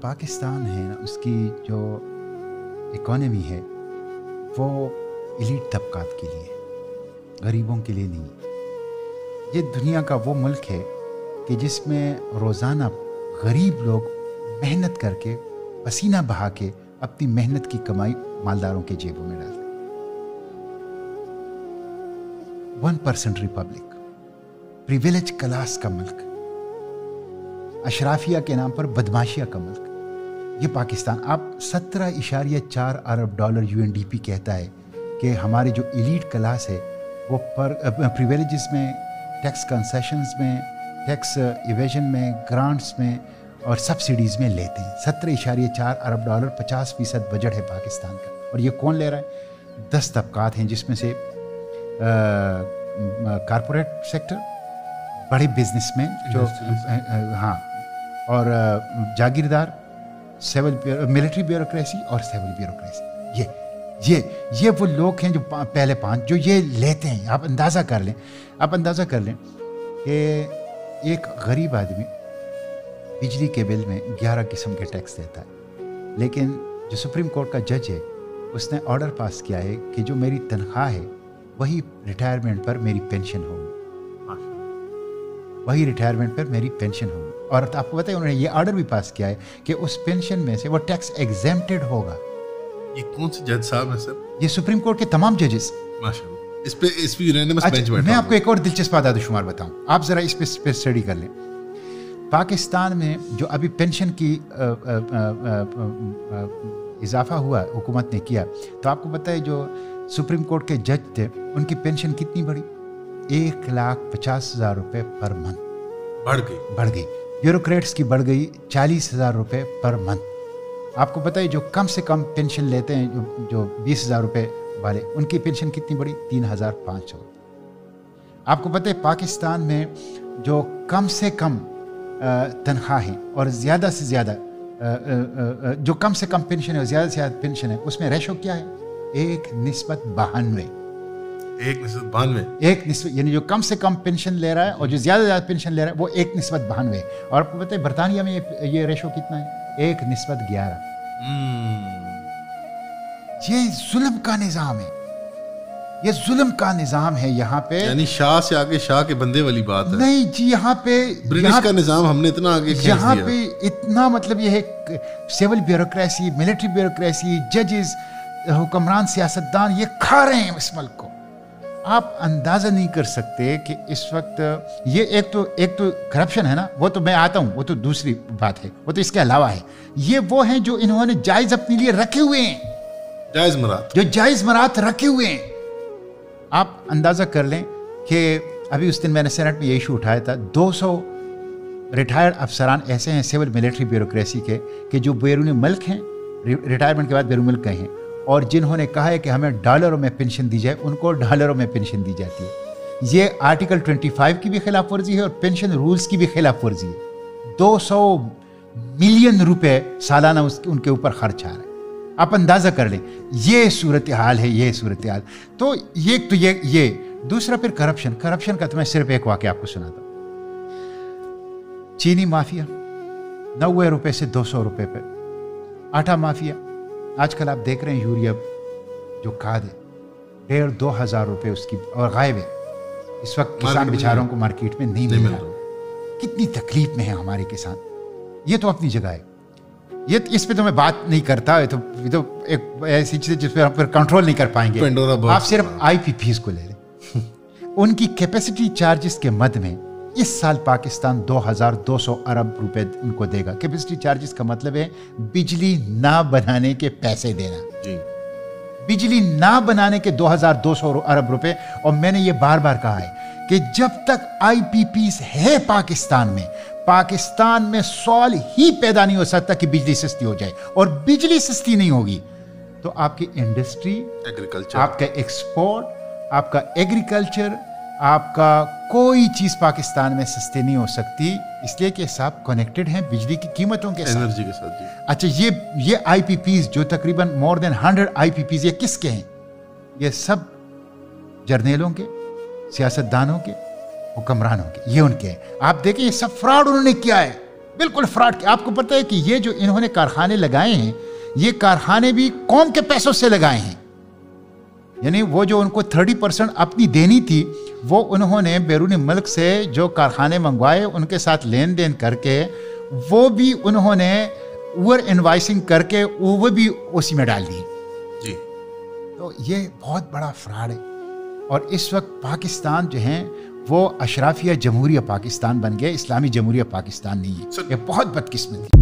پاکستان ہے نا، اس کی جو اکانومی ہے وہ ایلیٹ طبقات کے لیے، غریبوں کے لیے نہیں. یہ دنیا کا وہ ملک ہے کہ جس میں روزانہ غریب لوگ محنت کر کے پسینہ بہا کے اپنی محنت کی کمائی مالداروں کے جیبوں میں ڈالتے. 1% ریپبلک، پریویلیج کلاس کا ملک، اشرافیہ کے نام پر بدماشیہ کا ملک یہ پاکستان. آپ 17.4 ارب ڈالر UNDP کہتا ہے کہ ہمارے جو ایلیٹ کلاس ہے وہ پریویلیجز میں، ٹیکس کنسیشنز میں، ٹیکس ایویژن میں، گرانٹس میں اور سبسڈیز میں لیتے ہیں. 17.4 ارب ڈالر، 50% بجٹ ہے پاکستان کا. اور یہ کون لے رہا ہے؟ 10 طبقات ہیں جس میں سے کارپوریٹ سیکٹر، بڑے بزنس مین جو ہاں، اور جاگیردار، ملٹری بیوروکریسی اور سیول بیوروکریسی. یہ وہ لوگ ہیں جو پہلے 5 جو یہ لیتے ہیں. آپ اندازہ کر لیں کہ ایک غریب آدمی بجلی کے بل میں 11 قسم کے ٹیکس دیتا ہے، لیکن جو سپریم کورٹ کا جج ہے اس نے آرڈر پاس کیا ہے کہ جو میری تنخواہ ہے وہی ریٹائرمنٹ پر میری پینشن ہوگی، وہی ریٹائرمنٹ پر میری پینشن ہوگی. اور آپ کو بتائیں انہوں نے یہ آرڈر بھی پاس کیا ہے کہ اس پینشن میں سے وہ ٹیکس ایگزیمپٹڈ ہوگا. یہ کون سے جج صاحب ہیں سر؟ یہ سپریم کورٹ کے تمام ججز. ماشاءاللہ. اس پہ یونانیمس بینچ بیٹھا. میں آپ کو ایک اور دلچسپ اعداد و شمار بتاؤں، آپ ذرا اس پہ اسٹڈی کر لیں. پاکستان میں جو ابھی پینشن کی اضافہ ہوا حکومت نے کیا، تو آپ کو پتہ ہے جو سپریم کورٹ کے جج تھے ان کی پینشن کتنی بڑھی؟ 1,50,000 روپے پر منتھ بڑھ گئی. بیوروکریٹس کی بڑھ گئی 40,000 روپے پر منتھ. آپ کو پتہ ہے جو کم سے کم پینشن لیتے ہیں جو 20,000 روپے والے، ان کی پینشن کتنی بڑھی؟ 3,500. آپ کو پتہ ہے پاکستان میں جو کم سے کم تنخواہیں اور زیادہ سے زیادہ جو کم سے کم پینشن ہے اور زیادہ سے زیادہ پینشن ہے، اس میں ریشو کیا ہے؟ 1:92. 1:92 یعنی جو کم سے کم پینشن لے رہا ہے اور جو زیادہ سے زیادہ پینشن لے رہا ہے وہ 1:92 ہے. اور آپ کو پتہ ہے برطانیہ میں یہ ریشو کتنا ہے؟ 1:11. یہ ظلم کا نظام ہے، یہ ظلم کا نظام ہے یہاں پہ. یعنی شاہ سے آگے شاہ کے بندے والی بات ہے. نہیں جی، یہاں پہ برٹش کا نظام ہم نے اتنا آگے کھینچ دیا. یہاں پہ اتنا مطلب یہ ہے سیول بیوروکریسی، ملٹری بیوروکریسی، ججز، حکمران، سیاستدان یہ کھا رہے ہیں اس ملک کو. آپ اندازہ نہیں کر سکتے کہ اس وقت یہ ایک تو کرپشن ہے نا، وہ تو میں آتا ہوں، وہ تو دوسری بات ہے، وہ تو اس کے علاوہ ہے. یہ وہ ہیں جو انہوں نے جائز اپنے لیے رکھے ہوئے ہیں، جائز مرات رکھے ہوئے ہیں. آپ اندازہ کر لیں کہ ابھی اس دن میں نے سینٹ میں یہ ایشو اٹھایا تھا، 200 ریٹائرڈ افسران ایسے ہیں سیول ملٹری بیوروکریسی کے کہ جو بیرون ملک ہیں، ریٹائرمنٹ کے بعد بیرون ملک گئے ہیں، اور جنہوں نے کہا ہے کہ ہمیں ڈالروں میں پینشن دی جائے ان کو ڈالروں میں پینشن دی جاتی ہے. یہ آرٹیکل 25 کی بھی خلاف ورزی ہے اور پینشن رولز کی بھی خلاف ورزی ہے. 200 ملین روپے سالانہ ان کے اوپر خرچ آ رہا ہے. آپ اندازہ کر لیں یہ صورتحال ہے، یہ صورتحال. تو یہ دوسرا پھر کرپشن کا تو میں صرف ایک واقعہ آپ کو سناتا ہوں. چینی مافیا 90 روپے سے 200 روپے پہ، آٹا مافیا آج کل آپ دیکھ رہے ہیں یوریا جو کھاد ہے 1,500-2,000 روپے اس کی اور غائب ہے اس وقت. کسان بیچاروں کو مارکیٹ میں نہیں مل رہا. کتنی تکلیف میں ہے ہمارے کسان. یہ تو اپنی جگہ ہے، یہ اس پہ تو میں بات نہیں کرتا. یہ تو ایک ایسی چیز جس پہ ہم پھر کنٹرول نہیں کر پائیں گے. آپ صرف IPPs کو لے لیں. ان کی کیپیسٹی چارجز کے مد میں اس سال پاکستان 2,200 ارب روپے ان کو دے گا. کیپیسٹی چارجز کا مطلب ہے بجلی نہ بنانے کے پیسے دینا. جی، بجلی نہ بنانے کے 2,200 ارب روپے. اور میں نے یہ بار بار کہا ہے کہ جب تک IPPs ہے پاکستان میں سوال ہی پیدا نہیں ہو سکتا کہ بجلی سستی ہو جائے. اور بجلی سستی نہیں ہوگی تو آپ کی انڈسٹری، آپ کا ایکسپورٹ، آپ کا ایگریکلچر، آپ کا کوئی چیز پاکستان میں سستی نہیں ہو سکتی. اس لیے کہ صاحب کنیکٹڈ ہیں بجلی کی قیمتوں کے ساتھ، انرجی کے ساتھ. اچھا یہ IPPs جو تقریباً more than 100 IPPs یہ کس کے ہیں؟ یہ سب جرنیلوں کے، سیاستدانوں کے، حکمرانوں کے، یہ ان کے ہیں. آپ دیکھیں یہ سب فراڈ انہوں نے کیا ہے. بالکل فراڈ. آپ کو پتہ ہے کہ یہ جو انہوں نے کارخانے لگائے ہیں یہ کارخانے بھی قوم کے پیسوں سے لگائے ہیں. یعنی وہ جو ان کو 30% اپنی دینی تھی وہ انہوں نے بیرونی ملک سے جو کارخانے منگوائے ان کے ساتھ لین دین کر کے وہ بھی انہوں نے اوور انوائسنگ کر کے وہ بھی اسی میں ڈال دی. جی تو یہ بہت بڑا فراڈ ہے. اور اس وقت پاکستان جو ہیں وہ اشرافیہ جمہوریہ پاکستان بن گئے, اسلامی جمہوریہ پاکستان نہیں ہے. یہ بہت بدقسمتی.